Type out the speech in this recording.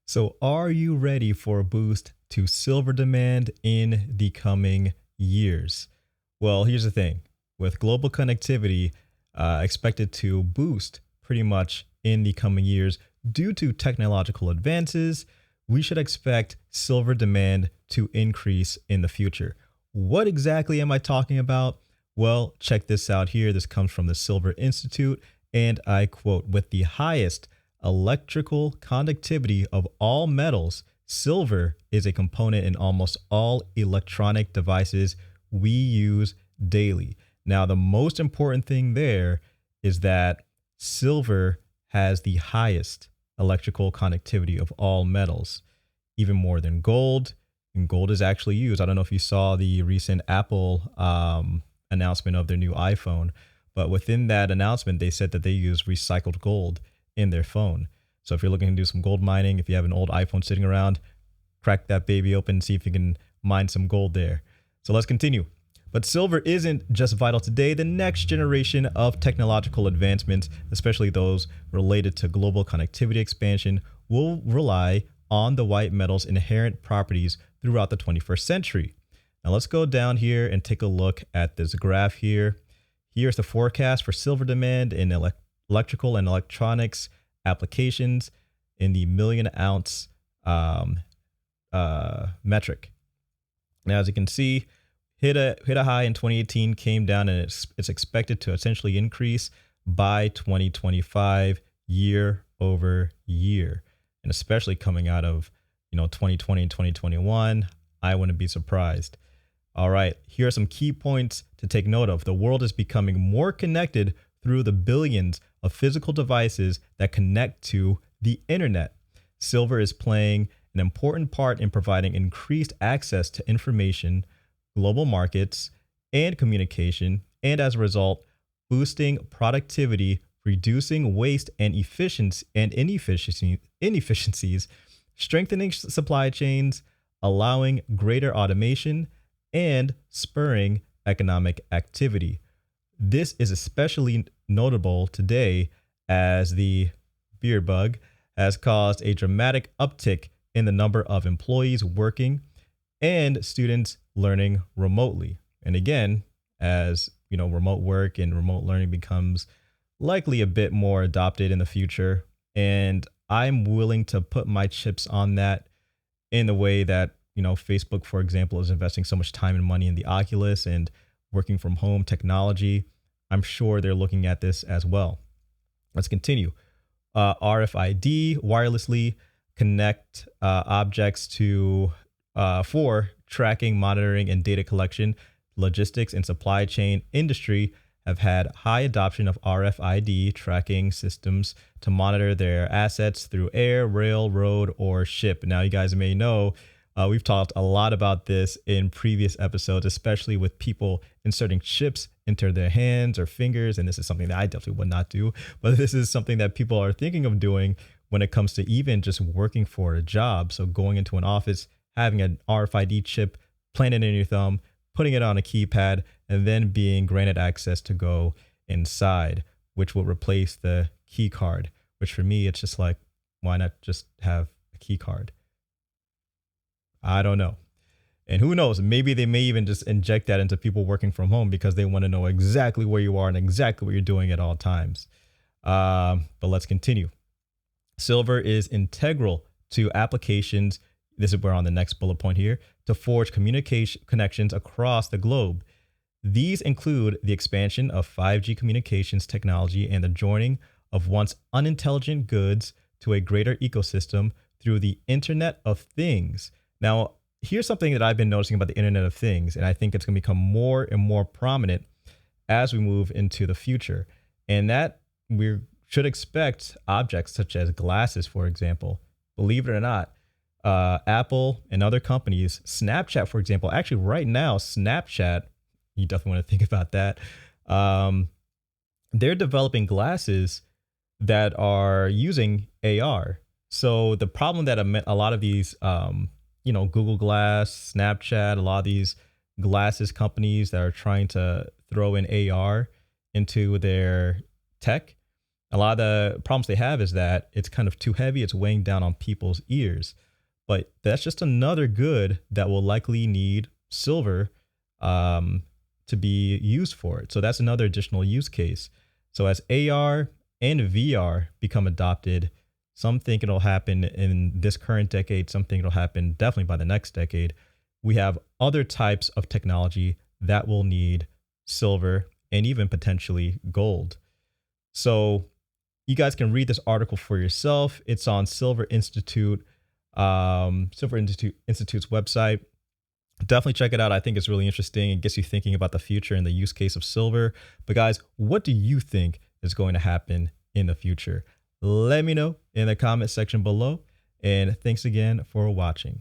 So, are you ready for a boost to silver demand in the coming years? Well, here's the thing, with global connectivity expected to boost pretty much in the coming years due to technological advances, we should expect silver demand to increase in the future. What exactly am I talking about? Well, check this out here. This comes from the Silver Institute, and I quote, with the highest electrical conductivity of all metals, silver is a component in almost all electronic devices we use daily. Now, the most important thing there is that silver has the highest electrical conductivity of all metals, even more than gold. And gold is actually used. I don't know if you saw the recent Apple announcement of their new iPhone, but within that announcement, they said that they use recycled gold in their phone. So if you're looking to do some gold mining, if you have an old iPhone sitting around, crack that baby open and see if you can mine some gold there. So let's continue. But silver isn't just vital today. The next generation of technological advancements, especially those related to global connectivity expansion, will rely on the white metal's inherent properties throughout the 21st century. Now let's go down here and take a look at this graph here. Here's the forecast for silver demand in electrical and electronics applications in the million ounce metric. Now, as you can see, hit a high in 2018, came down, and it's expected to essentially increase by 2025 year over year. And especially coming out of 2020 and 2021, I wouldn't be surprised. All right, here are some key points to take note of. The world is becoming more connected through the billions of physical devices that connect to the internet. Silver is playing an important part in providing increased access to information, global markets, and communication, and as a result, boosting productivity, reducing waste and inefficiencies, strengthening supply chains, allowing greater automation, and spurring economic activity. This is especially notable today as the beer bug has caused a dramatic uptick in the number of employees working and students learning remotely. And again, as remote work and remote learning becomes likely a bit more adopted in the future, and I'm willing to put my chips on that in the way that Facebook, for example, is investing so much time and money in the Oculus and working from home technology. I'm sure they're looking at this as well. Let's continue. RFID wirelessly connect objects to for tracking, monitoring, and data collection. Logistics and supply chain industry have had high adoption of RFID tracking systems to monitor their assets through air, rail, road, or ship. Now, you guys may know we've talked a lot about this in previous episodes, especially with people inserting chips into their hands or fingers. And this is something that I definitely would not do. But this is something that people are thinking of doing when it comes to even just working for a job. So going into an office, having an RFID chip planted in your thumb, putting it on a keypad, and then being granted access to go inside, which will replace the key card, which for me, it's just like, why not just have a key card? I don't know. And who knows, maybe they may even just inject that into people working from home because they want to know exactly where you are and exactly what you're doing at all times. But let's continue. Silver is integral to applications. This is where on the next bullet point here, to forge communication connections across the globe. These include the expansion of 5G communications technology and the joining of once unintelligent goods to a greater ecosystem through the Internet of Things. Now, here's something that I've been noticing about the Internet of Things, and I think it's going to become more and more prominent as we move into the future. And that we should expect objects such as glasses, for example. Believe it or not, Apple and other companies, Snapchat, for example, actually right now, Snapchat, you definitely want to think about that. They're developing glasses that are using AR. So the problem that a lot of these, Google Glass, Snapchat, a lot of these glasses companies that are trying to throw in AR into their tech, A lot of the problems they have is that it's kind of too heavy. It's weighing down on people's ears. But that's just another good that will likely need silver to be used for it. So that's another additional use case. So as AR and VR become adopted, some think it'll happen in this current decade. Some think it'll happen definitely by the next decade. We have other types of technology that will need silver and even potentially gold. So you guys can read this article for yourself. It's on Silver Institute's website. Definitely check it out. I think it's really interesting. It gets you thinking about the future and the use case of silver. But guys, what do you think is going to happen in the future? Let me know in the comment section below. And thanks again for watching.